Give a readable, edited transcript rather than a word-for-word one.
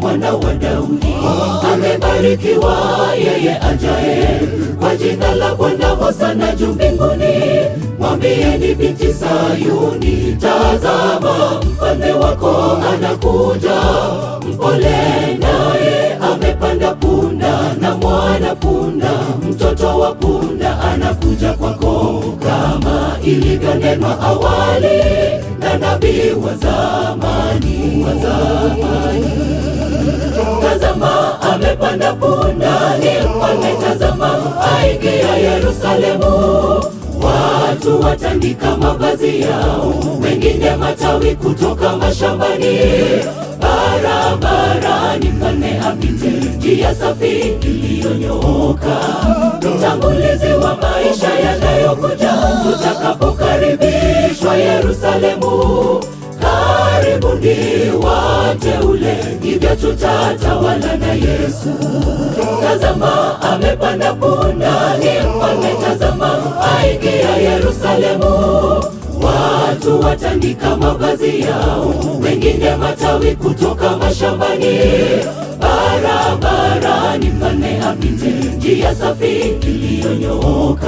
mwana wa Daudi. Amebarikiwa yeye ajaye kwa jina la Bwana, hosana juu mbinguni. Mwambieni binti Sayuni, tazama mfalme wako anakuja, mpole naye amepanda punda na mwana punda, mtoto wa punda anakuja kwako, kama ilivyonenwa awali na nabii wa zamani. Tazama amepanda punda, ni mfalme, tazama aingia Yerusalemu. Watu watandika mavazi yao, wengine matawi kutoka mashambani. Barabarani mfalme apite, njia safi iliyonyooka, mtangulizi wa maisha yanayokuja. Tutakapokaribishwa Yerusalemu, karibuni wateule, hivyo tutatawala na Yesu. Tazama amepanda punda, ni mfalme, tazama aingia Yerusalemu. Watu watandika mavazi yao, wengine matawi kutoka mashambani. Barabarani mfalme apite, njia safi iliyonyooka.